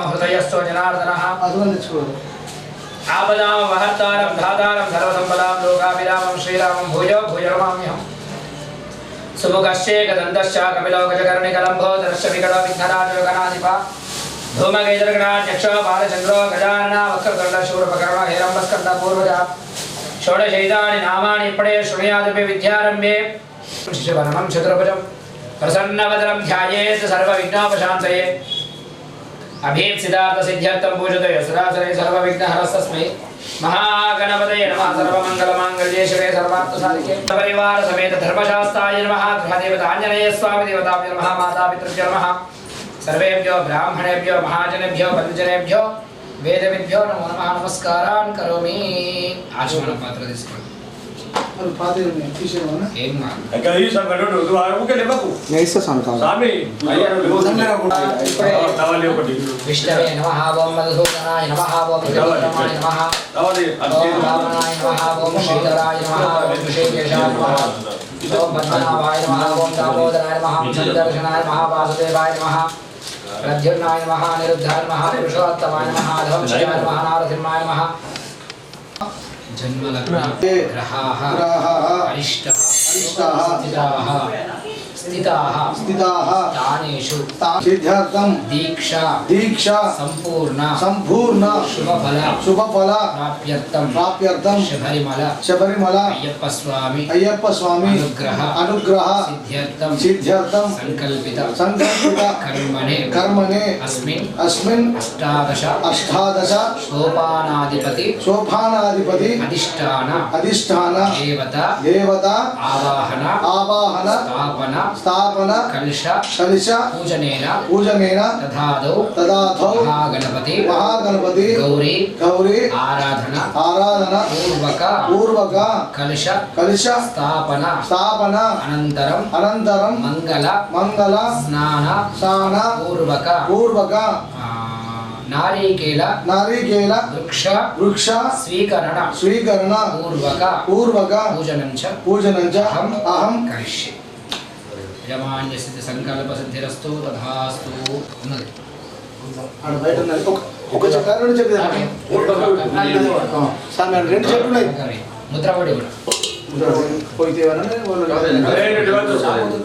हृदयस्थो जनार्दनः आपदां महत्तारं धातारं सर्वसम्पदां लोकाभिरामं श्रीरामं भूयो भूयो नमाम्यहम् सुमुखश्चेकदन्तश्च कपिलो गजकर्णिकलम्भोदरश्च विकटो विघ्नराजो गणाधिपः धूमकेतुर्गणाध्यक्षो बालचन्द्रो गजाननः वक्रतुण्डः शूरपकर्णो हेरम्बस्कन्दः पूर्वजः षोडशैतानि नामानि पठे शृणुयादपि विद्यारम्भे शिशुवरणं चतुर्भुजं प्रसन्नवदनं ध्यायेत् सर्वविघ्नोपशान्तये अभीप्सितार्थ सिद्ध्यर्थं पूजते सदाचरे सर्वविघ्नहरस्तस्मै महागणपतये नमः सर्वमङ्गलमाङ्गल्ये शिवे सर्वार्थसाधिके परिवार समेत धर्मशास्त्राय नमः गृहदेवताञ्जनेय स्वामी देवताभ्यो नमः मातापितृभ्यो नमः सर्वेभ्यो ब्राह्मणेभ्यो महाजनेभ्यो बन्धुजनेभ्यो वेदविद्भ्यो नमो नमः नमस्कारान् करोमि आचमनपात्र తీసుకోండి और फादर ने पीछे हो ना ఏం మా कहीं सब गड़बड़ हो तो आरो के लेबा को नहीं से संका स्वामी भैया लो धन्यवाद को दवाले को विष्णवे नमः ओम मधुसूदनाय नमः ओम विक्रमाय नमः दवाले ओम रावणाय नमः ओम श्रीधराय नमः ओम ऋषिकेशाय नमः ओम पद्मनाभाय नमः ओम दामोदराय नमः ओम संदर्शनाय नमः वासुदेवाय नमः प्रद्युम्नाय नमः अनिरुद्धाय नमः पुरुषोत्तमाय नमः धर्मशाय नमः नारसिंहाय नमः जन्मलग्न ग्रहाः अरिष्टाः स्थिताः स्थानेषु सिद्ध्यर्थं दीक्षा संपूर्ण शुभफल प्राप्यर्थं शबरिमल अय्यप्प स्वामी अनुग्रह सिद्ध्यर्थं संकल्पित कर्मणे अस्मिन् अष्टादश सोपानाधिपति अधिष्ठान देवता आवाहन स्थापन कलश पूजनेन तथादौ महागणपति गौरी आराधना पूर्वक कलश स्थापन अनंतरम मंगल स्नान पूर्वक नारिकेल वृक्ष स्वीकरण पूर्वक पूजनं च अहं करिष्ये यजमान्य सिद्ध संकल्प सिद्धिरस्तु तथास्तु ఆడ బయట ఉన్నది ఒక చక్రం రెండు చెప్పేదాన్ని సామె రెండు చెట్లు ఉన్నాయి ముద్ర పడి కూడా పోయితేవన వాళ్ళు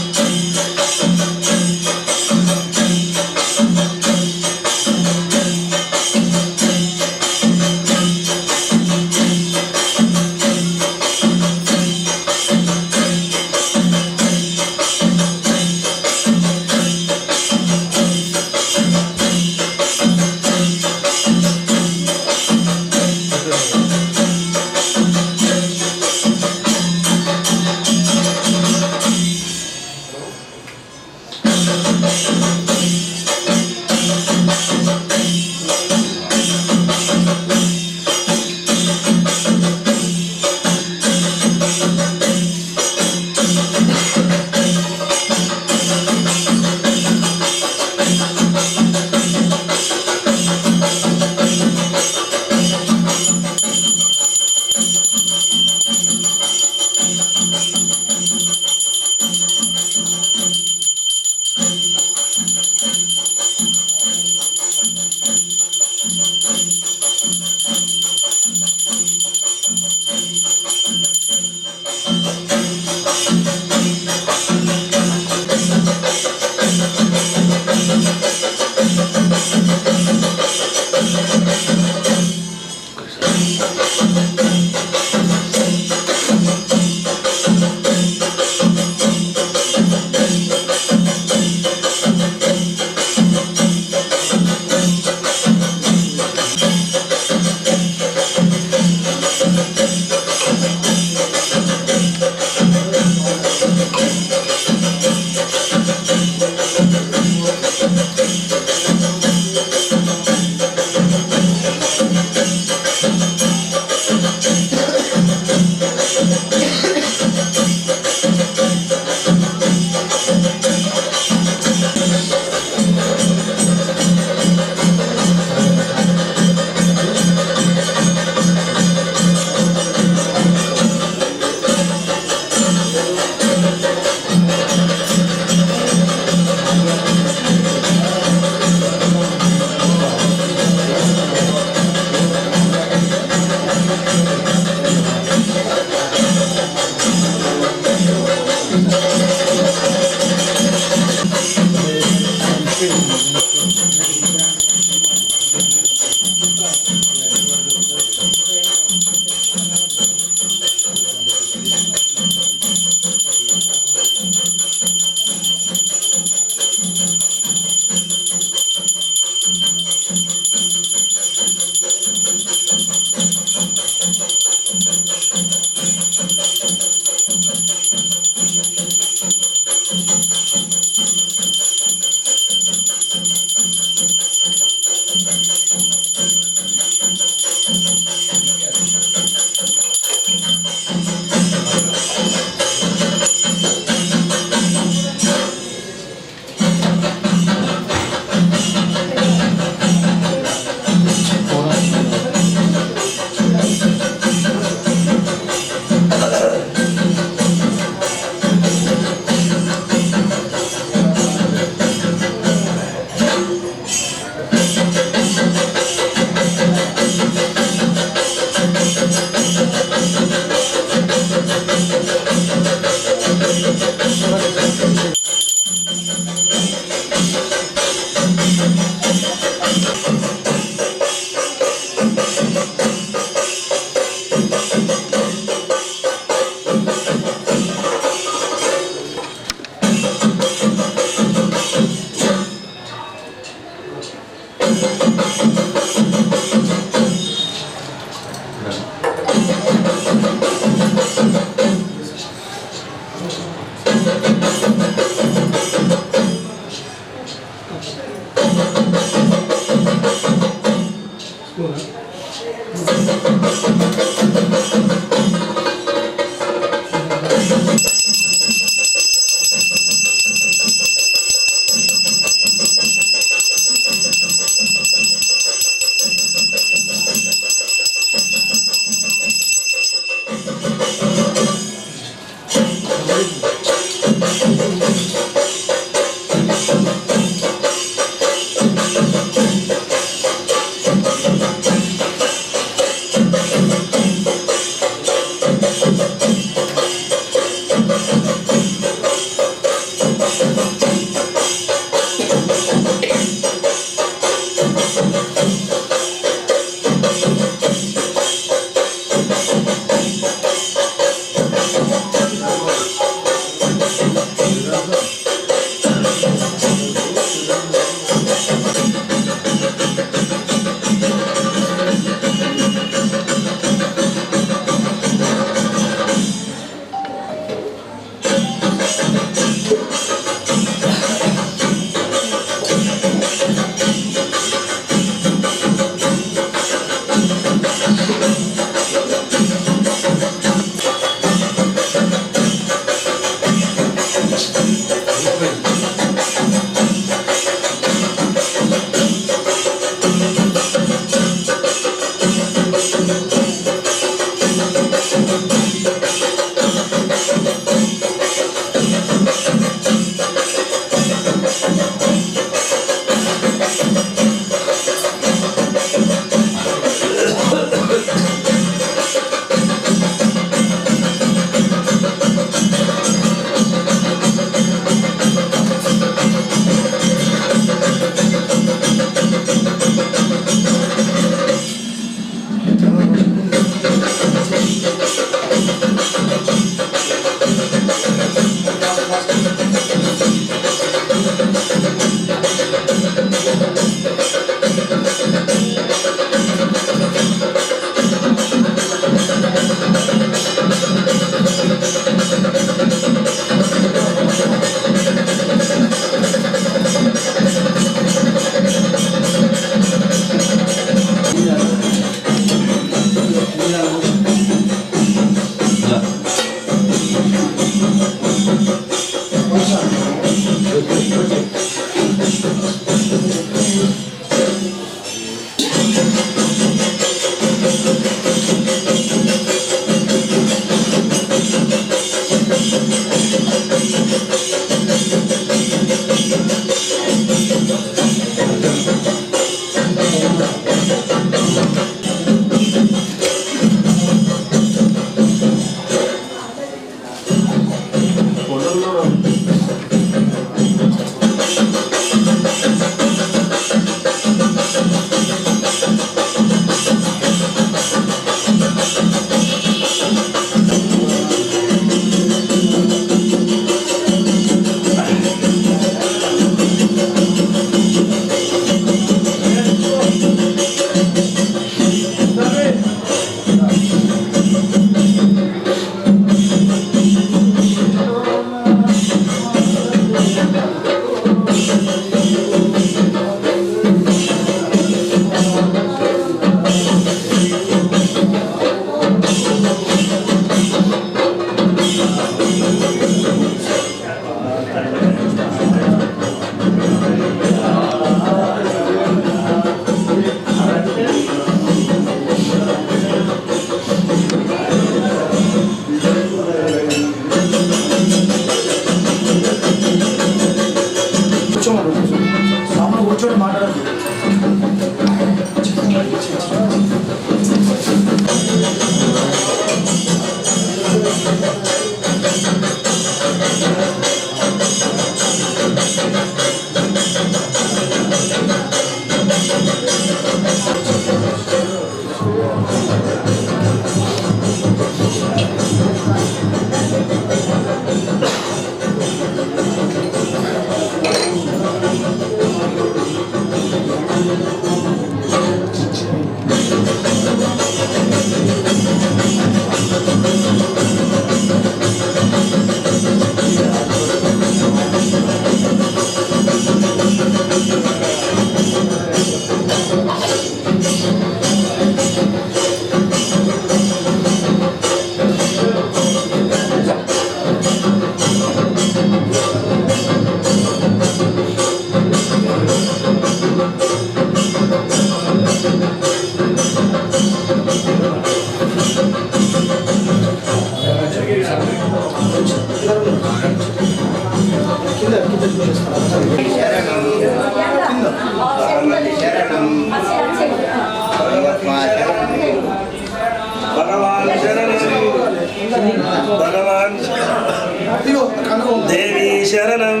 దేవి శరణం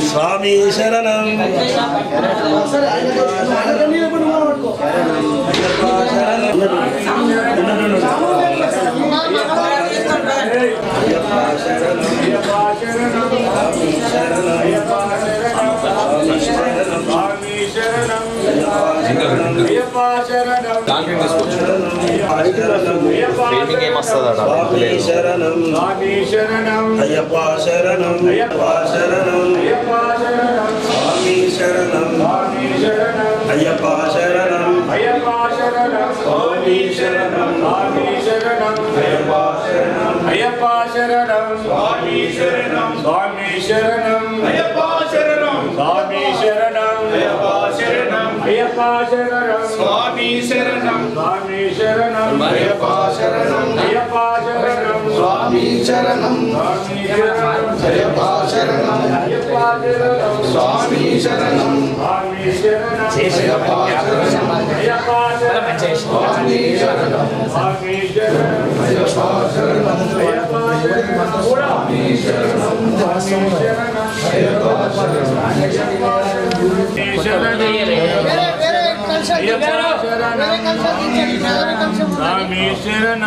స్వామి శరణం ట్రైనింగ్ ఏమొస్తుందట శరణం అయ్యప్ప శరణం అయ్యప్ప శరణం స్వామి శరణం అయ్యప్ప శరణం స్వామి శరణం అయ్యప్ప శరణం స్వామి శరణం స్వామి శరణం అయ్యప్ప శరణం స్వామి శరణం అయ్యప్ప శరణం అయ్యప్ప శరణం స్వామి శరణం స్వామి శరణం అయ్యప్ప శరణం అయ్యప్ప శరణం స్వామి శరణం స్వామి శరణం అయ్యప్ప శరణం అయ్యప్ప శరణం స్వామి శరణం స్వామి శరణం అయ్యప్ప శరణం అయ్యప్ప శరణం స్వామి శరణం స్వామి శరణం అయ్యప్ప శరణం అయ్యప్ప శరణం స్వామి శరణం స్వామి శరణం అయ్యప్ప శరణం స్వామి శరణం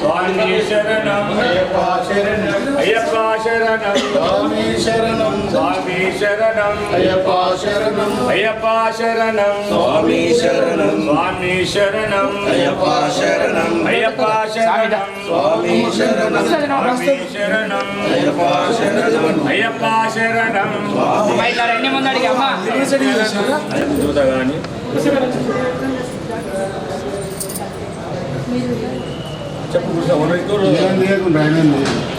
స్వామి శరణం అయ్యప్ప శరణం అయ్యప్ప శరణం స్వామి శరణం స్వామి శరణం అయ్యప్ప శరణం అయ్యప్ప శరణం స్వామి శరణం స్వామి శరణం అయ్యప్ప శరణం అయ్యప్ప శరణం స్వామి శరణం స్వామి శరణం అయ్యప్ప శరణం అయ్యప్ప శరణం రండి ముందడికి అమ్మా చూడగాని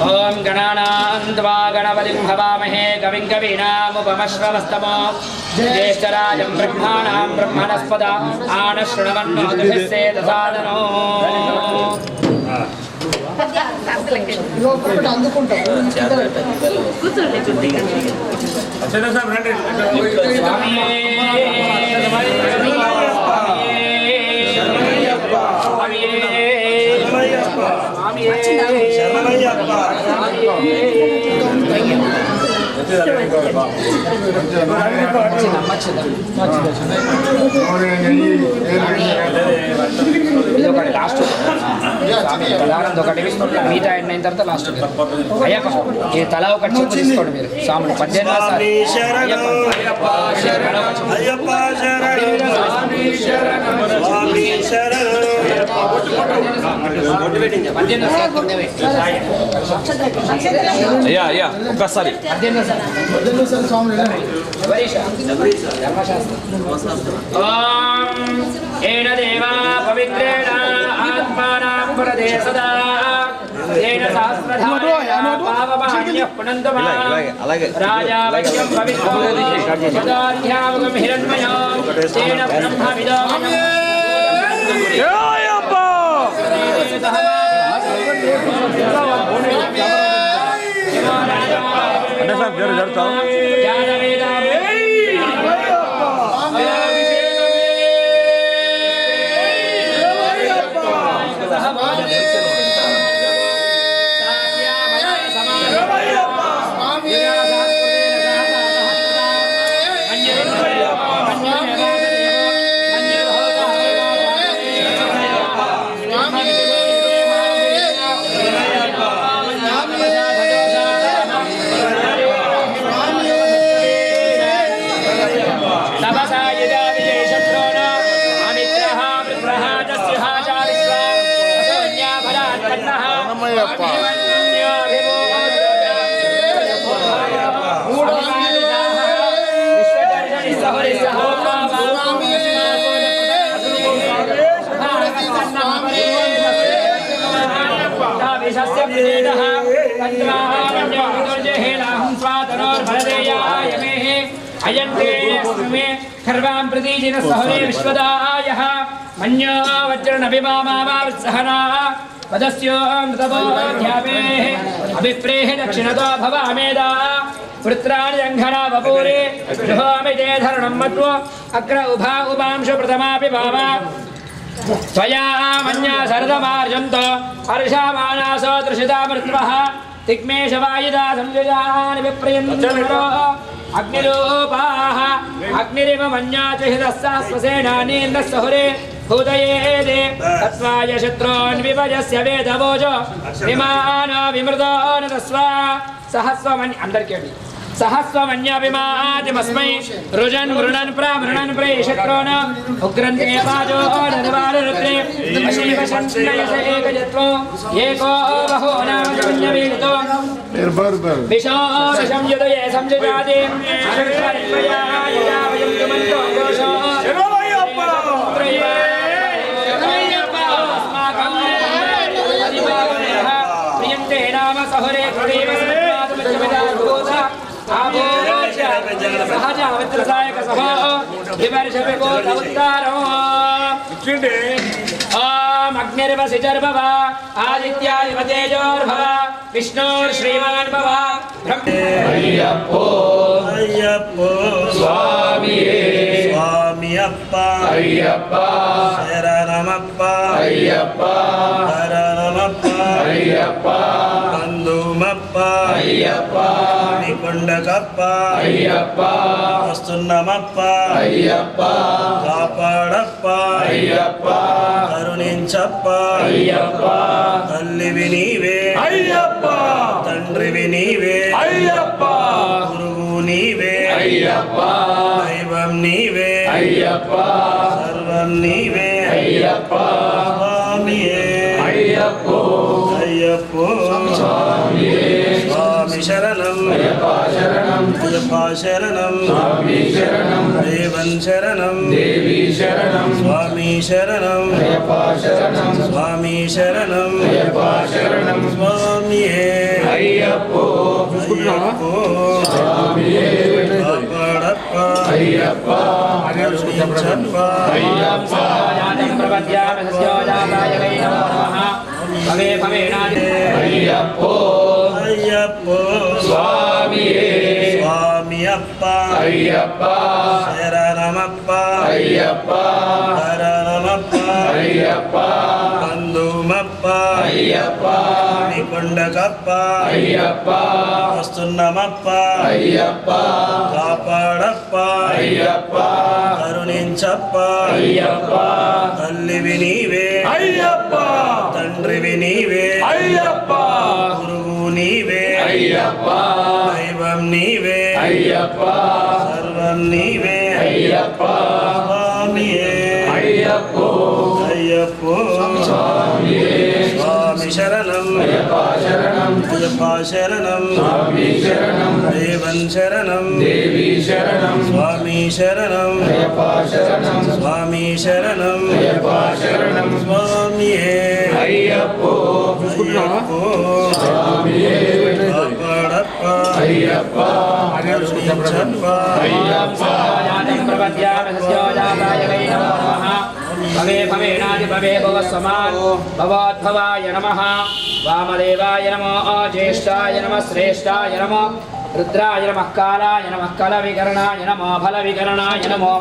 ఓం గణానాన్వా గణపతిం హవామహే కవిం కవీనాముపమశ్రవస్తమో జ్యేష్ఠరాజం బ్రహ్మాణాం బ్రహ్మణస్పద ఆనశృణవన్నోతిభిస్సేదసాదనో లాస్ట్ ఒకటి మిగతా ఎండ్ అయిన తర్వాత లాస్ట్ అయ్యప్ప ఈ తల ఒక చెప్పు తీసుకోండి మీరు సాములు 18 అయ్యా అయ్యా ఒక్కసారి ఏన దేవా పవిత్రేణ ఆత్మానాం ప్రదే సదా ఏన సహస్రధారేణ పావమాన్యః పునంతు మాం రాజావజ్యం పవిత్రోదాధ్యావగం హిరణ్మయో తేన బ్రహ్మవిదో అంటే సార్ జరుగుతాం तन्त्रामन्योर्जहेलाहं स्वातनोर्भरदेयाय मे अयन्ते मे सर्वां प्रतीजिनः सहुरे विश्वदायः मन्यो वज्रनभिमामावत्सहना पदस्योऽमृतबोध्यापेः अभिप्रेः दक्षिणतो भवामेदा वृत्राणि जङ्घना वपूरे जुहोमि ते धरणं मत्वो अग्र उभा उपांशु प्रथमापि भावा त्वया मन्या शरदमार्जन्तो अर्षामानासो दृशिता मृत्वः तिग्मेशवायुधा संयुजानि विप्रयन्तो अग्निरूपाः अग्निरिव मन्या च हितस्सः स्वसेनानीन्द्रः सहुरे भूतयेदे तत्त्वाय शत्रून् विभजस्य वेदवोजो विमानो विमृतो न तस्वा सहस्वमन्य अंदरकेंడి सहस्वमन्याभिमादिमस्मै रुजन् वृणन् प्रमृणन् प्रैशत्रोन उग्रन्ते वाजो नरवारुद्रे अशीवशन्नयस एकजत्वो एको बहो नामजन्यवीतो विशोषं युदये संयुजाति अनक्षरत्वया यदावयं तुमन्तो घोषो प्रियन्ते नाम सहुरे कृणीव सन्मातमज्जमिदाभूता सहजावत्रसायक सभा विवर्षविकोधवत्तारो ओम अग्निर्वसिजर्भव आदित्यादिवतेजोर्भव विष्णुर्श्रीमान् भव अय्यप्पो अय्यप्पो स्वामिये स्वामियप्पा अय्यप्पा शरणमप्पा अय्यप्पा शरणमप्पा अय्यप्पा बन्धुमप्पा अय्यप्पा निकुण्डकप्पा अय्यप्पा वस्तुन्नमप्पा अय्यप्पा कापाडप्पा अय्यप्पा करुणिंचप्पा अय्यप्पा तल्लिवि नीवे अय्यप्पा तंड्रिवि नीवे अय्यप्पा गुरुवु नीवे अय्यप्पा दैवं नीवे अय्यप्पा सर्वं नीवे अय्यप्पा स्वामिये अय्यप्पो अय्यप्पो स्वामिये स्वामी शरणं अय्यप्पा शरणं अय्यप्पा शरणं स्वामी शरणं देवं शरणं देवी शरणं स्वामी शरणं अय्यप्पा शरणं स्वामी शरणं अय्यप्पा शरणं स्वामिये अय्यप्पो अय्यप्पो स्वामिये कापाडप्पा अय्यप्पा करुणिंचप्पा अय्यप्पा ज्ञानं प्रपद्यामि सस्योजाताय वै नमो नमः भवे भवेनादि अय्यप्पो अय्यप्पो स्वामिये स्वामियप्पा अय्यप्पा शरणमप्पा अय्यप्पा शरणमप्पा अय्यप्पा बन्धुमप्पा अय्यप्पा निकुण्डकप्पा अय्यप्पा वस्तुन्नमप्पा अय्यप्पा कापाडप्पा अय्यप्पा करुणिंचप्पा अय्यप्पा तल्लिवि नीवे अय्यप्पा तंड्रिवि नीवे अय्यप्पा गुरुवु नीवे अय्यप्पा दैवं नीवे अय्यप्पा सर्वं नीवे अय्यप्पा स्वामिये अय्यप्पो अय्यप्पो स्वामिये स्वामी शरणं अय्यप्पा शरणं अय्यप्पा शरणं स्वामी शरणं देवं शरणं देवी शरणं स्वामी शरणं अय्यप्पा शरणं स्वामी शरणं अय्यप्पा शरणं स्वामिये अय्यप्पो अय्यप्पो स्वामिये कापाडप्पा अय्यप्पा करुणिंचप्पा अय्यप्पा ज्ञानं प्रपद्यामि सस्योजाताय वै नमो नमः भवे भवेनादि भवे भवस्वमान् भवोद्भवाय नमः वामदेवाय नमः ज्येष्ठाय नमः श्रेष्ठाय नमः रुद्राय नमः कालाय नमः कलविकरणाय नमः फलविकरणाय नमः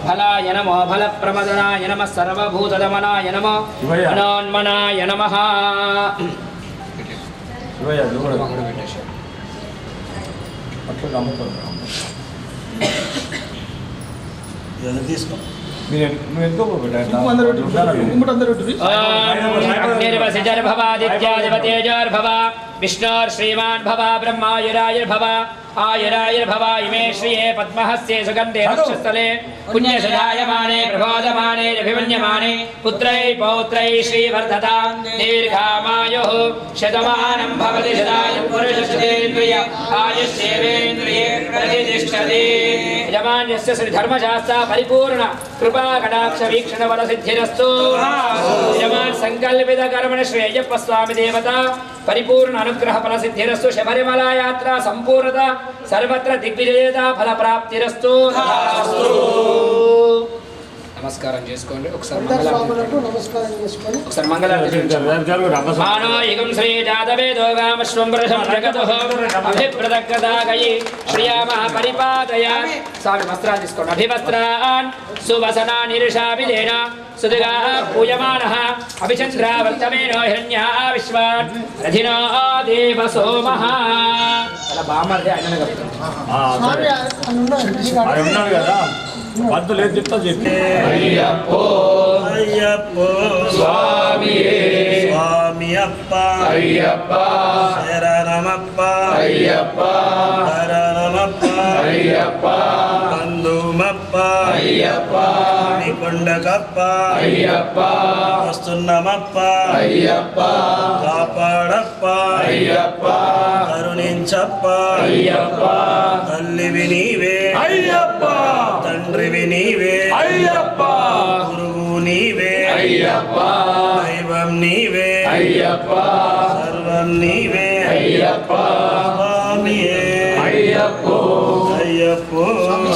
फलाय नमः फलप्रमदनाय नमः सर्वभूतदमनाय नमः मनोन्मनाय नमः अग्निर्वसिजर्भवादित्यादिवतेजोर्भव विष्णोर्श्रीमान् भव ब्रह्मायुरायुर्भव आयुरायुर्भव इमे श्रिये पद्महस्ये सुगन्धे वक्षस्थले पुण्यसुधायमाने प्रबोधमाने रभिमन्यमाने पुत्रै पौत्रै श्रीवर्धतां दीर्घामायुः शतमानं भवति शतायुः पुरुषशतेन्द्रिय आयुष्येवेन्द्रिये प्रतिष्ठति यजमान्यस्य श्रीधर्मशास्त्र परिपूर्ण कृप कृपा कटाक्ष वीक्षण बल सिद्धिरस्तु यजमान संकल्पित कर्मण श्री अय्यप्प स्वामी देवता परिपूर्ण अनुग्रह फल सिद्धिरस्तु शबरिमला यात्रा संपूर्णता सर्वत्र दिग्विजयता फल प्राप्तिरस्तु నమస్కారం చేసుకోండి ఒకసారి మంగళారతి మానోయికం శ్రీ జాతవేదోగామశ్వం ప్రశమనగతః అభిప్రదక్కదాగయి శ్రీయామః పరిపాదయ స్వామి వస్త్రాలు తీసుకోండి అభివస్త్రాన్ సువసనా నిరుషాభిదేన సుదిగా పూయమానః అభిచంద్రావర్తమేనో హిరణ్యా విశ్వాన్ రథినో దేవ సోమః అలా బామర్ది ఆయన ఉన్నాడు కదా పంతులు ఏం చెప్తా చెప్పి అయ్యప్పో అయ్యప్పో స్వామియే స్వామియప్ప అయ్యప్ప శరణమప్ప అయ్యప్ప శరణమప్ప అయ్యప్ప బంధుమప్ప అయ్యప్ప నికొండకప్ప అయ్యప్ప వస్తున్నమప్ప అయ్యప్ప కాపాడప్ప అయ్యప్ప కరుణించప్ప అయ్యప్ప తల్లివి నీవే అయ్యప్ప తండ్రివి నీవే అయ్యప్ప గురువు నీవే అయ్యప్ప దైవం నీవే అయ్యప్ప సర్వం నీవే అయ్యప్ప స్వామియే అయ్యప్పో అయ్యప్పో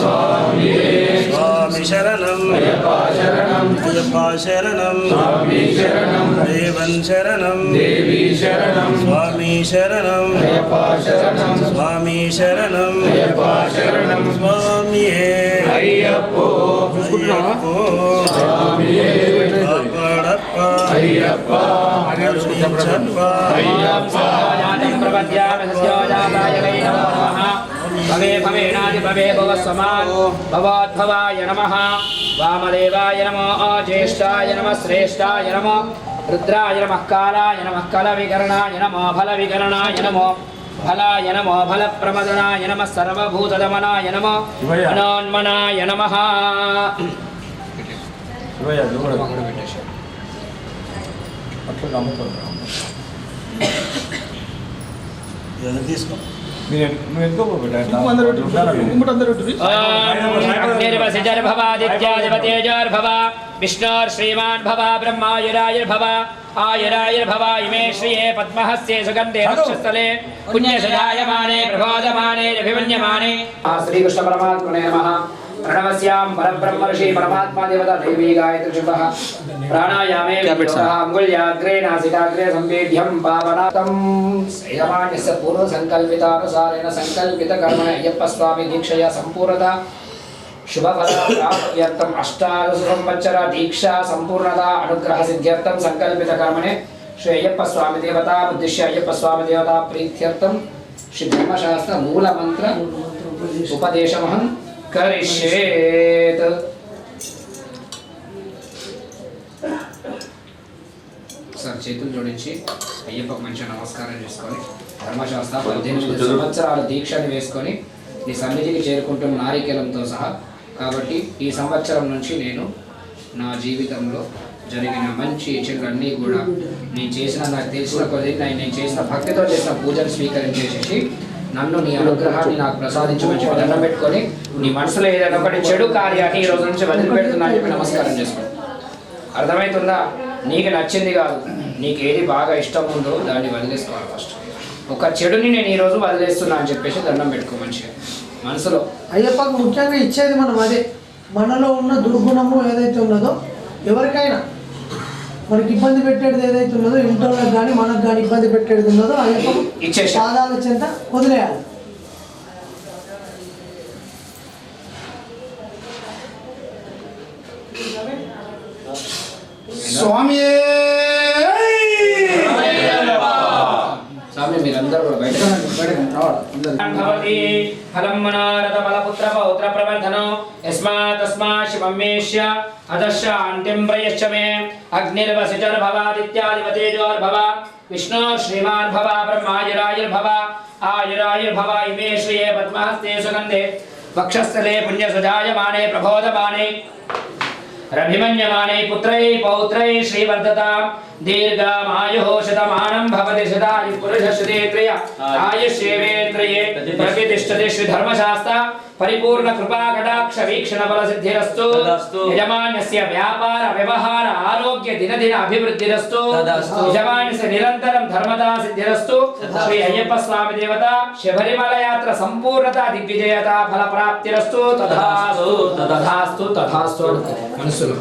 స్వామియే స్వామి శరణం అయ్యప్ప శరణం అయ్యప్ప శరణం స్వామి శరణం దేవన్ శరణం దేవి శరణం స్వామి శరణం అయ్యప్ప శరణం స్వామి శరణం అయ్యప్ప శరణం స్వామియే అయ్యప్పో అయ్యప్పో స్వామియే కాపాడప్ప అయ్యప్ప కరుణించప్ప అయ్యప్ప ప్రపద్యామి సస్యోజాతాయ వై నమః భవే భవేనాది భవే భవస్వమాన్ భవోద్భవాయ నమః వామదేవాయ నమో జ్యేష్ఠాయ నమః శ్రేష్ఠాయ నమో రుద్రాయ నమః కాలాయ నమః కలవికరణాయ నమో ఫలవికరణాయ నమో ఫలాయ నమో ఫలప్రమదనాయ నమః సర్వభూతదమనాయ నమో మనోన్మనాయ నమః తీసుకో अग्निर्वसिजर्भवादित्यादिपतेजोर्भव विष्णोर्श्रीमान् भव ब्रह्मायुरायुर्भव आयुरायुर्भव इमे श्रिये पद्महस्ते सुगन्धे वक्षस्थले पुण्यसजायमाने प्रबोधमाने अभिमन्यमाने श्रीकृष्ण परमात्मने नमः प्रणवस्यां परब्रह्म ऋषि परमात्मा देवता देवी गायत्री शुभः प्राणायामे अंगुल्याग्रे नासिकाग्रे संवेद्यं पावनातं यजमानस्य पूर्व संकल्पितानुसारेण संकल्पित कर्मण अय्यप्प स्वामी दीक्षया संपूर्णता शुभ फल प्राप्त्यर्थम् अष्टादश संवत्सर दीक्षा संपूर्णता अनुग्रह सिद्ध्यर्थं संकल्पित कर्मणे श्री अय्यप्प स्वामी देवता उद्देश्य अय्यप्प स्वामी देवता प्रीत्यर्थं श्री धर्मशास्त्र मूल मंत्र उपदेशमहं करिष्येत सर చేతులు జోడించి అయ్యప్ప మంచి నమస్కారం చేసుకొని ధర్మశాస్త్ర 18 సంవత్సరాల దీక్షను వేసుకొని నీ సన్నిధికి చేరుకుంటున్న నారికేలంతో సహా కాబట్టి ఈ సంవత్సరం నుంచి నేను నా జీవితంలో జరిగిన మంచి చెడులన్నీ కూడా నేను చేసిన నాకు తెలిసిన కొద్ది నేను చేసిన భక్తితో చేసిన పూజను స్వీకరించేసి నన్ను నీ అనుగ్రహాన్ని నాకు ప్రసాదించమని చెప్పి దండం పెట్టుకొని నీ మనసులో ఏదైనా ఒకటి చెడు కార్యాన్ని ఈ రోజు నుంచి వదిలిపెడుతున్నా అని చెప్పి నమస్కారం చేసుకో. అర్థమవుతుందా? నీకు నచ్చింది కాదు, నీకు ఏది బాగా ఇష్టం ఉందో దాన్ని వదిలేసుకోవాలి. ఫస్ట్ ఒక చెడుని నేను ఈరోజు వదిలేస్తున్నా అని చెప్పేసి దండం పెట్టుకో మంచిగా మనసులో. అయ్యప్పకు ముఖ్యంగా ఇచ్చేది మనం అదే, మనలో ఉన్న దుర్గుణము ఏదైతే ఉన్నదో ఎవరికైనా మనకి ఇబ్బంది పెట్టేది ఏదైతే ఉన్నదో ఇంట్లో కానీ మనకు కానీ ఇబ్బంది పెట్టేది ఉన్నదో అయ్యప్పకు పాదాల చెంత వదిలేయాలి. స్వామి స్వామి మీరందరూ కూడా బయట భవతి ఫలం మనోరథ బలపుత్ర పౌత్ర ప్రవర్ధనో యస్మాత్ తస్మాత్ శివమేష్య అదశాంతిం ప్రయశ్చ మే అగ్నిర్వసిజర్భవాదిత్యాదిపతేజోర్భవ విష్ణు శ్రీమాన్ భవ బ్రహ్మాయురాయుర్భవ ఆయురాయుర్భవ ఇమే శ్రియే పద్మహస్తే సుగంధే వక్షస్థలే పుణ్యసజాయమానే ప్రబోధమానే रभिमन्यमाने पुत्रै पौत्रै श्रीवर्धतां दीर्घमायुः शतमानं भवति शतायुः पुरुषः शतेन्द्रिय आयुष्येवेन्द्रिये प्रतिष्ठति श्री धर्मशास्त्र పరిపూర్ణ కృపా కటాక్ష వీక్షణ బల సిద్ధిరస్తు తదాస్తు. యజమాన్యస్య వ్యాపార వ్యవహార ఆరోగ్య దినదిన అభివృద్ధిరస్తు తదాస్తు. యజమాన్యస్య నిరంతరం ధర్మదా సిద్ధిరస్తు శ్రీ అయ్యప్ప స్వామి దేవత శబరిమల యాత్ర సంపూర్ణత దిగ్విజయత ఫల ప్రాప్తిరస్తు తథాస్తు తథాస్తు తథాస్తు మనసులో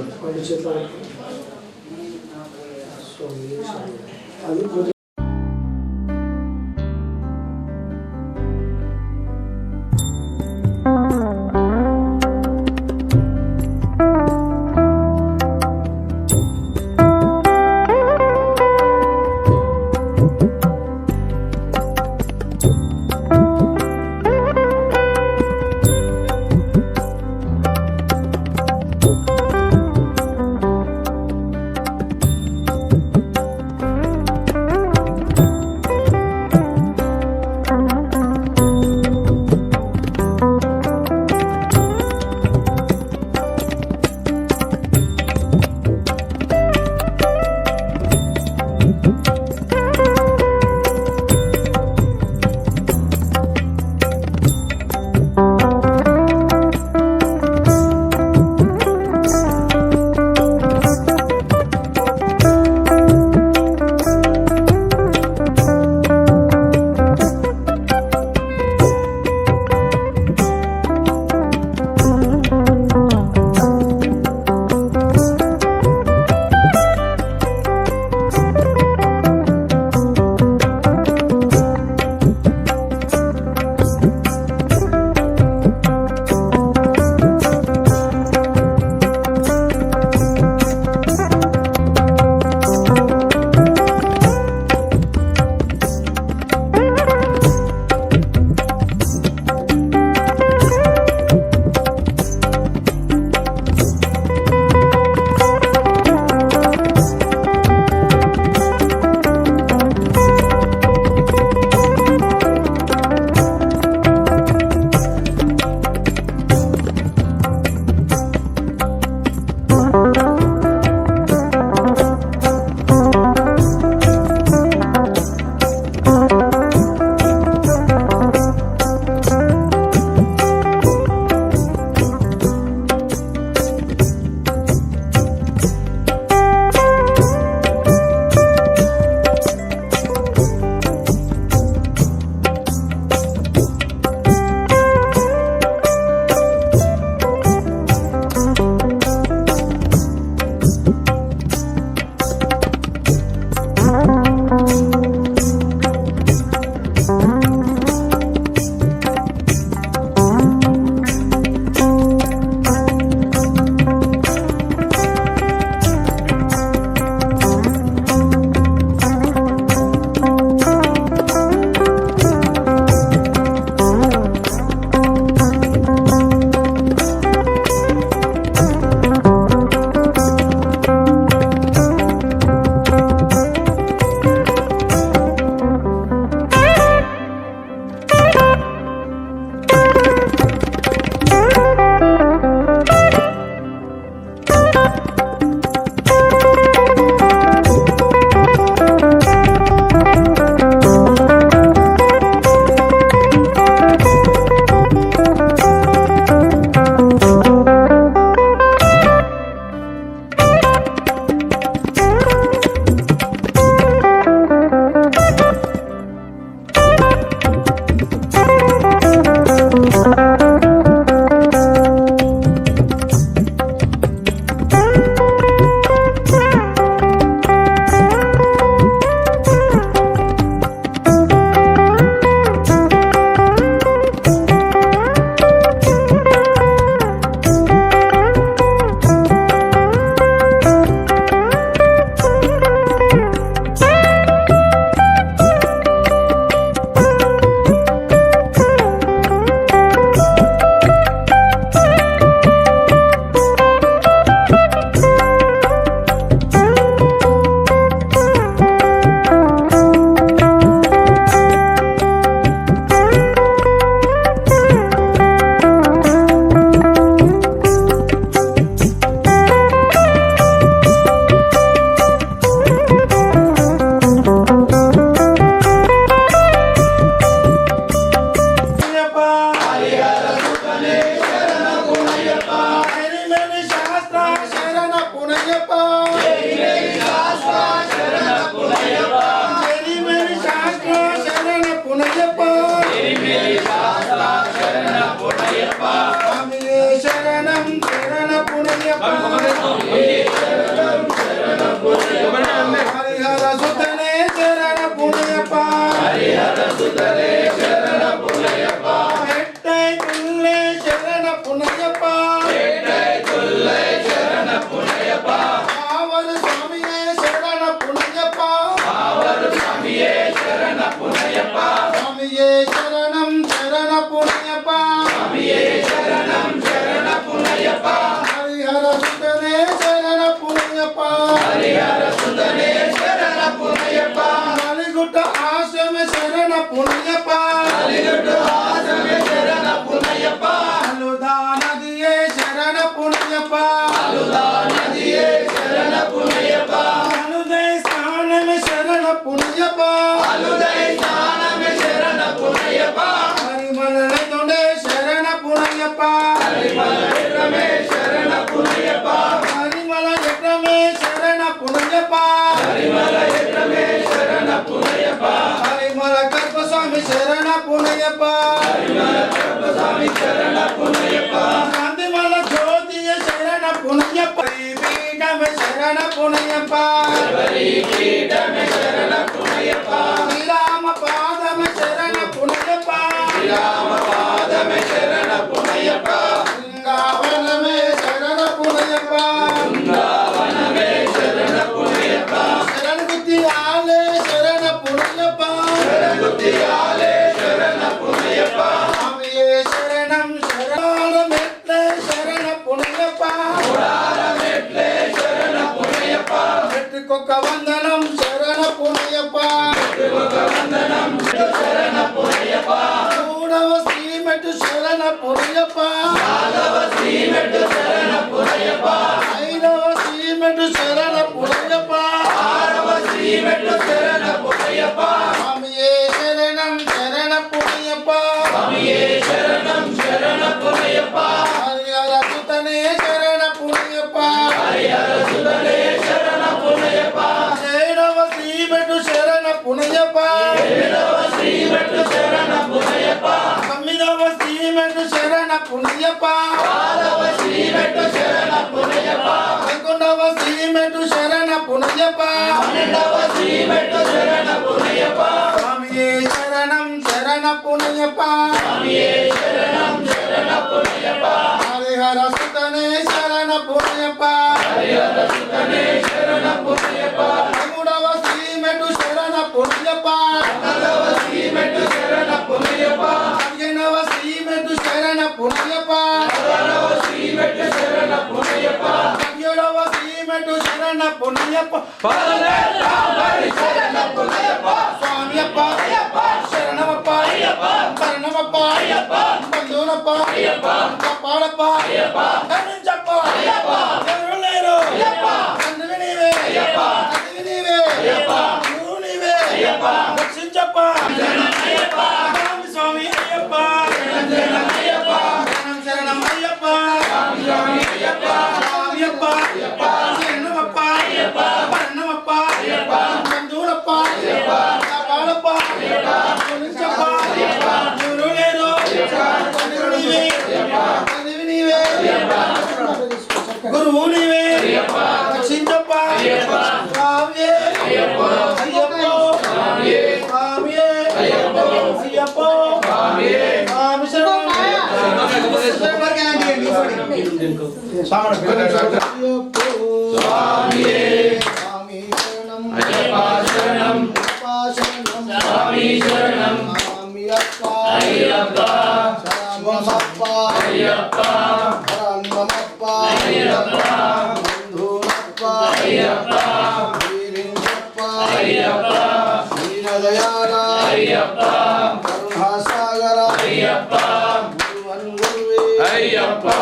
Ayyappa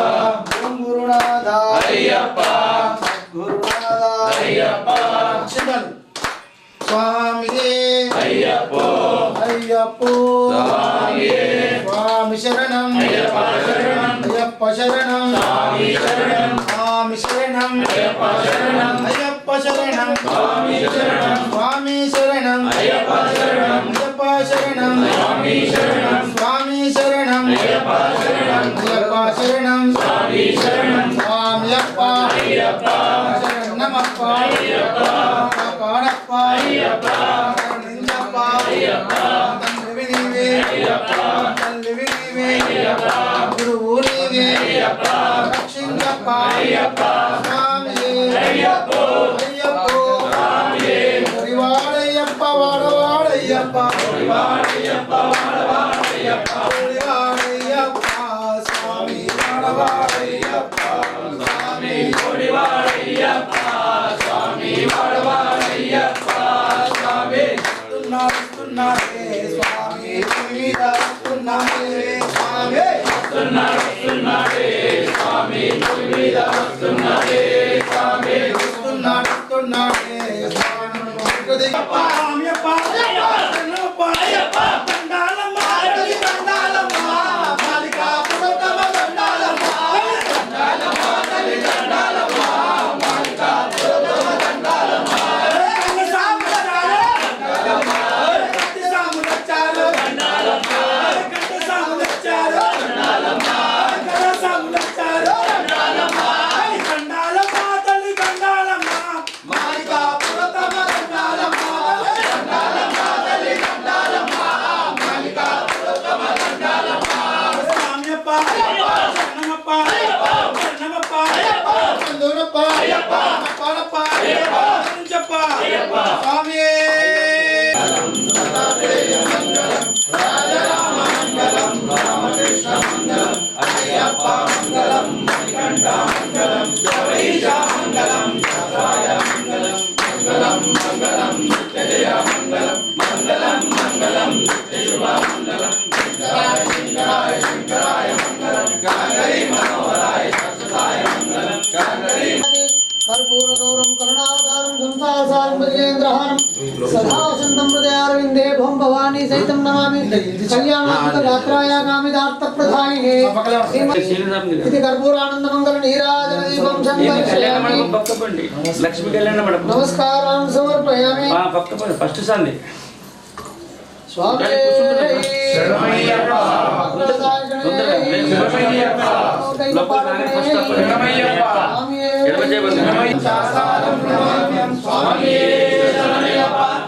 తల్లివి నీవే గురువు నీవే రక్షించప్ప స్వామి అయ్యప్పో వాడయ్యప్ప వాడవాడయ్యప్ప స్వామి వాడవాడయ్యప్ప వస్తున్నాడే స్వామి మీద వస్తున్నాడే స్వామి వస్తున్నాడే कर्पूरगौरं करुणावतारं संसारसारं भजेन्द्रहारं सदा वसन्तं हृदयारविन्दे भवं भवानी सहितं नमामि कल्याणान्तगात्राय कामितार्थप्रदायिने इति कर्पूरानन्दमङ्गलनीराजनदीपं संदर्शयामि लक्ष्मी कल्याण मंडप नमस्कारान् समर्पयामि भक्त फस्ट संधि स्वामी स्वामी